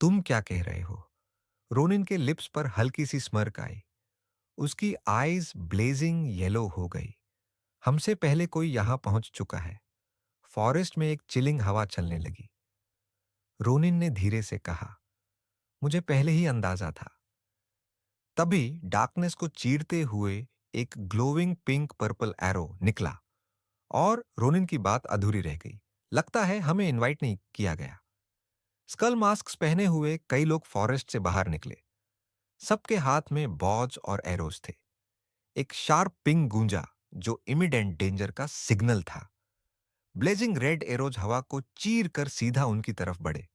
तुम क्या कह रहे हो? रोनिन के लिप्स पर हल्की सी स्मर्क आई। उसकी आईज ब्लेजिंग येलो हो गई। हमसे पहले कोई यहां पहुंच चुका है। फॉरेस्ट में एक चिलिंग हवा चलने लगी। रोनिन ने धीरे से कहा, मुझे पहले ही अंदाजा था। तभी डार्कनेस को चीरते हुए एक ग्लोविंग पिंक पर्पल एरो निकला और रोनिन की बात अधूरी रह गई। लगता है हमें इनवाइट नहीं किया गया। स्कल मास्क पहने हुए कई लोग फॉरेस्ट से बाहर निकले। सबके हाथ में बॉज और एरोज थे। एक शार्प पिंग गूंजा जो इमिडेंट डेंजर का सिग्नल था। ब्लेजिंग रेड एरोज हवा को चीर कर सीधा उनकी तरफ बढ़े।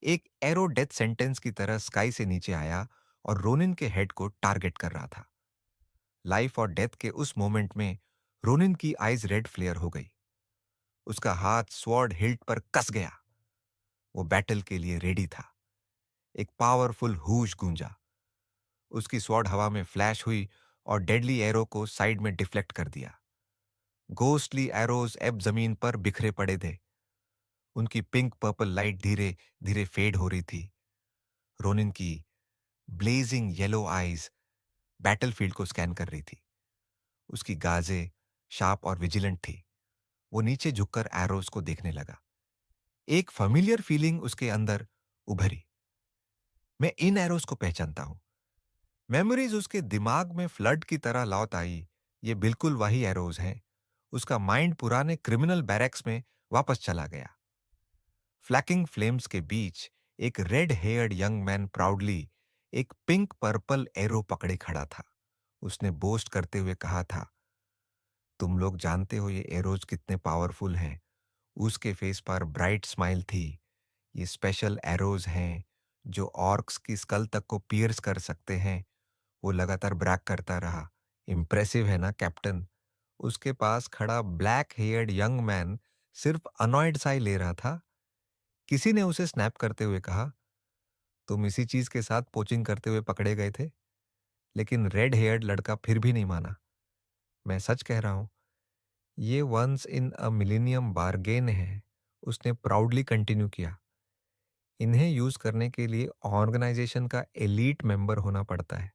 एक एरो डेथ सेंटेंस की तरह स्काई से नीचे आया और रोनिन के हेड को टारगेट कर रहा था। लाइफ और डेथ के उस मोमेंट में रोनिन की आइज रेड फ्लेयर हो गई। उसका हाथ स्वॉर्ड हिल्ट पर कस गया। वो बैटल के लिए रेडी था। एक पावरफुल हूश गूंजा। उसकी स्वॉर्ड हवा में फ्लैश हुई और डेडली एरो को साइड में डिफ्लेक्ट कर दिया। गोस्टली एरोज अब जमीन पर बिखरे पड़े थे। उनकी पिंक पर्पल लाइट धीरे धीरे फेड हो रही थी। रोनिन की ब्लेजिंग येलो आईज बैटलफील्ड को स्कैन कर रही थी। उसकी गाजें शार्प और विजिलेंट थी। वो नीचे झुककर एरोज को देखने लगा। एक फैमिलियर फीलिंग उसके अंदर उभरी। मैं इन एरोज को पहचानता हूं। मेमोरीज उसके दिमाग में फ्लड की तरह लौट आई। ये बिल्कुल वही एरोज हैं। उसका माइंड पुराने क्रिमिनल बैरक्स में वापस चला गया। फ्लैकिंग फ्लेम्स के बीच एक red heard young man proudly एक पिंक पर्पल एरो पकड़े खड़ा था। उसने बोस्ट करते हुए कहा था, तुम लोग जानते हो ये एरोज कितने पावरफुल हैं। उसके फेस पर ब्राइट स्माइल थी। ये स्पेशल एरोज हैं जो ऑर्क्स की स्कल तक को पियर्स कर सकते हैं। वो लगातार ब्रैग करता रहा। इम्प्रेसिव है ना कैप्टन? उसके पास खड़ा ब्लैक हेयर्ड यंग मैन सिर्फ अनॉयड सा ही ले रहा था। किसी ने उसे स्नैप करते हुए कहा, तुम इसी चीज के साथ पोचिंग करते हुए पकड़े गए थे। लेकिन रेड हेयर्ड लड़का फिर भी नहीं माना। मैं सच कह रहा हूं, ये once in a millennium bargain है। उसने प्राउडली कंटिन्यू किया। इन्हें यूज करने के लिए ऑर्गेनाइजेशन का एलीट मेंबर होना पड़ता है।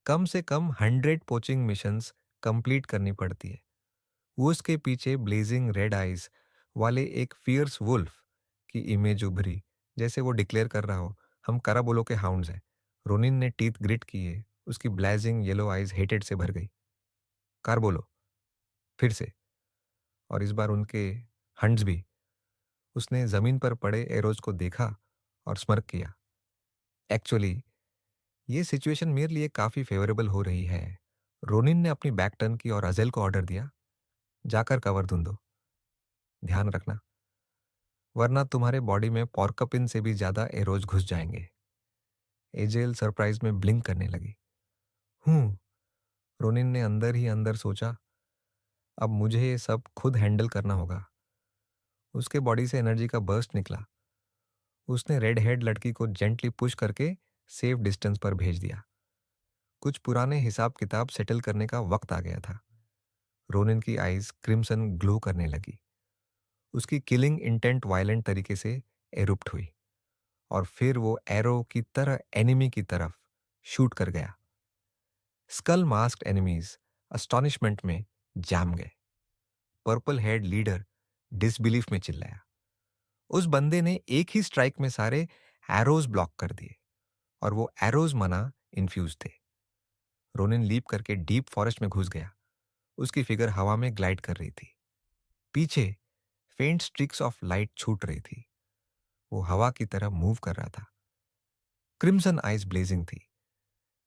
कम से कम 100 पोचिंग मिशंस कंप्लीट करनी पड़ती है। वो उसके पीछे ब्लेजिंग रेड आइज वाले एक फियर्स वुल्फ की इमेज उभरी। जैसे वो डिक्लेयर कर रहा हो, हम कराबोलो के हाउंड्स हैं। रोनिन ने टीथ ग्रिट किए। उसकी ब्लेजिंग येलो आइज हेटेड से भर गई। कारबोलो, फिर से। और इस बार उनके हंड्स भी। उसने जमीन पर पड़े एरोज को देखा और स्मर्क किया। एक्चुअली ये सिचुएशन मेरे लिए काफी फेवरेबल हो रही है। रोनिन ने अपनी बैक टर्न की और अजेल को ऑर्डर दिया, जाकर कवर धुन दो। ध्यान रखना, वरना तुम्हारे बॉडी में पॉर्कपिन से भी ज्यादा एरोज घुस जाएंगे। एजेल सरप्राइज में ब्लिंक करने लगी। हूं, रोनिन ने अंदर ही अंदर सोचा, अब मुझे ये सब खुद हैंडल करना होगा। उसके बॉडी से एनर्जी का बर्स्ट निकला। उसने रेड हेड लड़की को जेंटली पुश करके सेफ डिस्टेंस पर भेज दिया। कुछ पुराने हिसाब किताब सेटल करने का वक्त आ गया था। रोनिन की आईज क्रिम्सन ग्लो करने लगी। उसकी किलिंग इंटेंट वायलेंट तरीके से एरुप्ट हुई और फिर वो एरो की तरह एनिमी की तरफ शूट कर गया। स्कल मास्क्ड एनिमीज अस्टॉनिशमेंट में जाम गए। पर्पल हेड लीडर डिसबिलीफ में चिल्लाया। उस बंदे ने एक ही स्ट्राइक में सारे एरोज ब्लॉक कर दिए और वो एरोज मना इन्फ्यूज थे। रोनिन लीप करके डीप फॉरेस्ट में घुस गया। उसकी फिगर हवा में ग्लाइड कर रही थी। पीछे फेंट स्ट्रिक्स ऑफ लाइट छूट रही थी। वो हवा की तरह मूव कर रहा था। क्रिम्सन आइज ब्लेजिंग थी।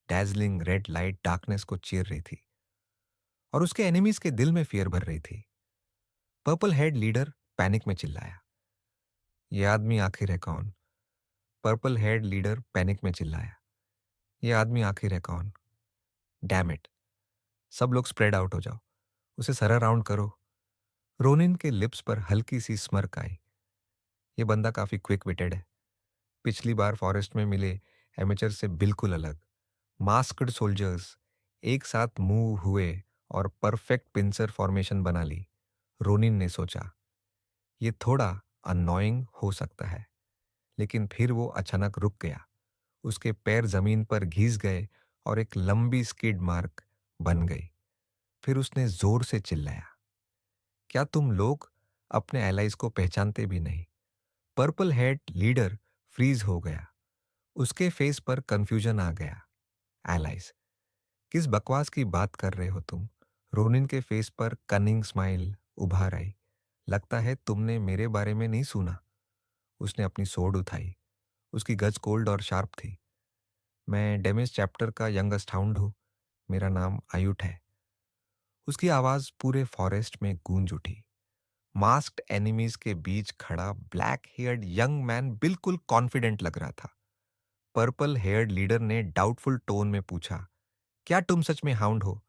डैजलिंग रेड लाइट डार्कनेस को चीर रही थी और उसके एनिमीज के दिल में फियर भर रही थी। पर्पल हेड लीडर पैनिक में चिल्लाया, ये आदमी आखिर है कौन? पर्पल हेड लीडर पैनिक में चिल्लाया, ये आदमी आखिर है कौन? डैम इट, सब लोग स्प्रेड आउट हो जाओ। उसे सरा राउंड करो। रोनिन के लिप्स पर हल्की सी स्मर्क आई। ये बंदा काफी क्विक विटेड है। पिछली बार फॉरेस्ट में मिले एमेचर से बिल्कुल अलग। मास्क्ड सोल्जर्स एक साथ मूव हुए और परफेक्ट पिंसर फॉर्मेशन बना ली। रोनिन ने सोचा, ये थोड़ा अननोइंग हो सकता है, लेकिन फिर वो अचानक रुक गया। उसके पैर जमीन पर घिस गए और एक लंबी स्किड मार्क बन गई। फिर उसने जोर से चिल्लाया, क्या तुम लोग अपने एलाइज को पहचानते भी नहीं? पर्पल हेड लीडर फ्रीज हो गया। उसके फेस पर कंफ्यूजन आ गया। एलाइज, किस बकवास की बात कर रहे हो तुम? रोनिन के फेस पर कनिंग स्माइल उभार आई। लगता है तुमने मेरे बारे में नहीं सुना। उसने अपनी सोड उठाई। उसकी गज कोल्ड और शार्प थी। मैं डेमिस चैप्टर का यंगेस्ट हाउंड हूँ। मेरा नाम आयुट है। उसकी आवाज पूरे फॉरेस्ट में गूंज उठी। मास्क्ड एनिमीज के बीच खड़ा ब्लैक हेयर्ड यंग मैन बिल्कुल कॉन्फिडेंट लग रहा था। पर्पल हेयर्ड लीडर ने डाउटफुल टोन में पूछा, क्या तुम सच में हाउंड हो?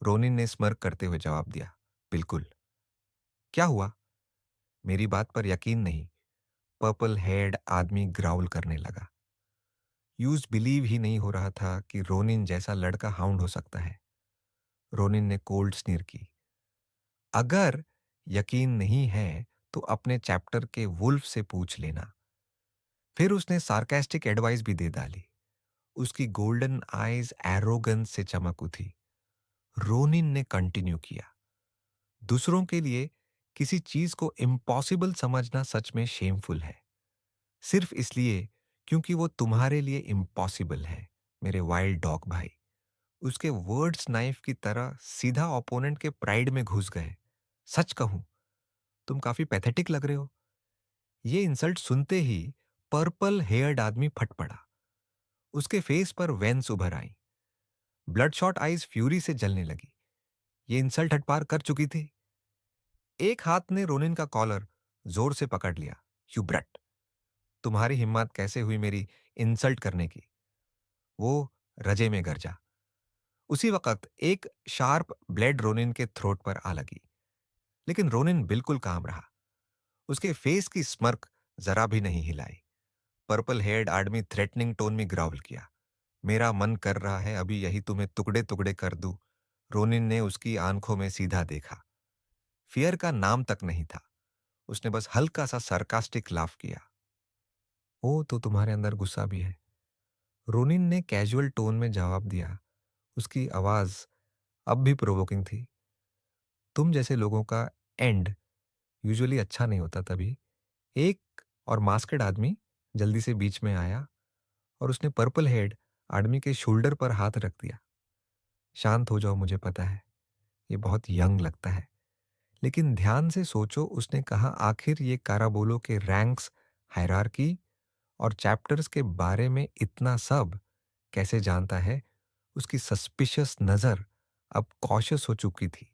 रोनिन ने स्मर्क करते हुए जवाब दिया, बिल्कुल। क्या हुआ? मेरी बात पर यकीन नहीं। पर्पल हेयर्ड आदमी ग्राउल करने लगा। यूज बिलीव ही नहीं हो रहा था कि रोनिन जैसा लड़का हाउंड हो सकता है। रोनिन ने कोल्ड स्नीर की। अगर यकीन नहीं है तो अपने चैप्टर के वुल्फ से पूछ लेना। फिर उसने सार्केस्टिक एडवाइस भी दे डाली। उसकी गोल्डन आईज एरोगेंस से चमक उठी। रोनिन ने कंटिन्यू किया, दूसरों के लिए किसी चीज को इम्पॉसिबल समझना सच में शेमफुल है, सिर्फ इसलिए क्योंकि वो तुम्हारे लिए इम्पॉसिबल है। मेरे वाइल्ड डॉग भाई। उसके वर्ड्स नाइफ की तरह सीधा ओपोनेंट के प्राइड में घुस गए। सच कहूं, तुम काफी पैथेटिक लग रहे हो। ये इंसल्ट सुनते ही पर्पल हेयर्ड आदमी फट पड़ा। उसके फेस पर वेन्स उभर आई। ब्लडशॉट आईज फ्यूरी से जलने लगी। ये इंसल्ट हटपार कर चुकी थी। एक हाथ ने रोनिन का कॉलर जोर से पकड़ लिया। यू ब्रट, तुम्हारी हिम्मत कैसे हुई मेरी इंसल्ट करने की? वो रजे में गरजा। उसी वक्त एक शार्प ब्लेड रोनिन के थ्रोट पर आ लगी। लेकिन रोनिन बिल्कुल काम रहा। उसके फेस की स्मर्क जरा भी नहीं हिलाई। पर्पल हेयर्ड आदमी थ्रेटनिंग टोन में ग्राउल किया, मेरा मन कर रहा है अभी यही तुम्हें टुकड़े टुकड़े कर दूं। रोनिन ने उसकी आंखों में सीधा देखा। फियर का नाम तक नहीं था। उसने बस हल्का सा सरकास्टिक लाफ किया। ओ, तो तुम्हारे अंदर गुस्सा भी है? रोनिन ने कैजुअल टोन में जवाब दिया। उसकी आवाज अब भी प्रोवोकिंग थी। तुम जैसे लोगों का एंड यूजुअली अच्छा नहीं होता। तभी एक और मास्कड आदमी जल्दी से बीच में आया और उसने पर्पल हेड आदमी के शोल्डर पर हाथ रख दिया। शांत हो जाओ, मुझे पता है ये बहुत यंग लगता है, लेकिन ध्यान से सोचो। उसने कहा, आखिर ये काराबोलो के रैंक्स, हायरार्की और चैप्टर्स के बारे में इतना सब कैसे जानता है? उसकी सस्पिशियस नजर अब कॉशियस हो चुकी थी।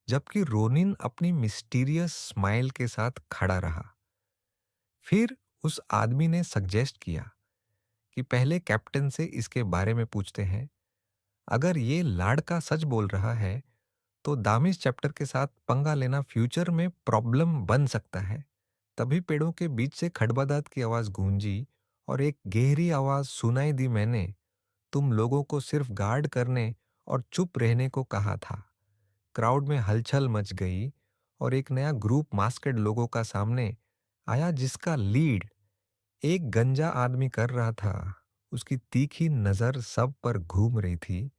जबकि रोनिन अपनी मिस्टीरियस स्माइल के साथ खड़ा रहा। फिर उस आदमी ने सजेस्ट किया कि पहले कैप्टन से इसके बारे में पूछते हैं। अगर ये लाड़का सच बोल रहा है तो दामिस चैप्टर के साथ पंगा लेना फ्यूचर में प्रॉब्लम बन सकता है। तभी पेड़ों के बीच से खड़बड़ाहट की आवाज गूंजी और एक गहरी आवाज सुनाई दी। मैंने तुम लोगों को सिर्फ गार्ड करने और चुप रहने को कहा था। क्राउड में हलचल मच गई और एक नया ग्रुप मास्केड लोगों का सामने आया जिसका लीड एक गंजा आदमी कर रहा था। उसकी तीखी नजर सब पर घूम रही थी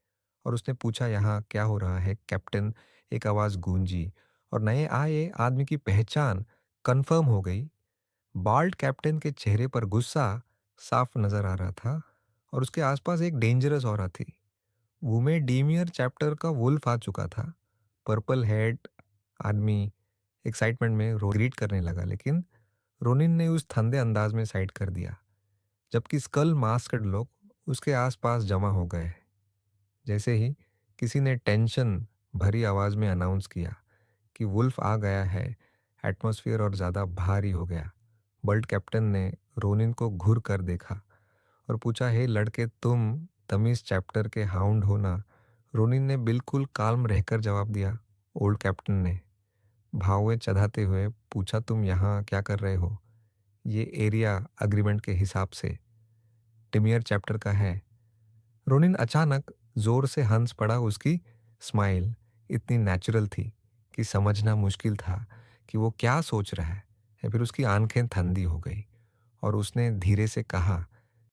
और उसने पूछा, यहाँ क्या हो रहा है कैप्टन? एक आवाज गूंजी और नए आए आदमी की पहचान कंफर्म हो गई। बाल्ड कैप्टन के चेहरे पर गुस्सा साफ नजर आ रहा था और उसके आसपास एक डेंजरस औरत थी। वूमे डीमियर चैप्टर का वुल्फ आ चुका था। पर्पल हेड आदमी एक्साइटमेंट में ग्रीट करने लगा, लेकिन रोनिन ने उस ठंडे अंदाज में साइड कर दिया। जबकि स्कल मास्कड लोग उसके आसपास जमा हो गए। जैसे ही किसी ने टेंशन भरी आवाज में अनाउंस किया कि वुल्फ आ गया है, एटमॉस्फेयर और ज़्यादा भारी हो गया। बल्ट कैप्टन ने रोनिन को घूर कर देखा और पूछा, हे लड़के, तुम तमीज चैप्टर के हाउंड हो ना? रोनिन ने बिल्कुल काल्म रहकर जवाब दिया। ओल्ड कैप्टन ने भावें चढ़ाते हुए पूछा, तुम यहाँ क्या कर रहे हो? ये एरिया अग्रीमेंट के हिसाब से टिमियर चैप्टर का है। रोनिन अचानक जोर से हंस पड़ा। उसकी स्माइल इतनी नेचुरल थी कि समझना मुश्किल था कि वो क्या सोच रहा है। या फिर उसकी आंखें ठंडी हो गई और उसने धीरे से कहा,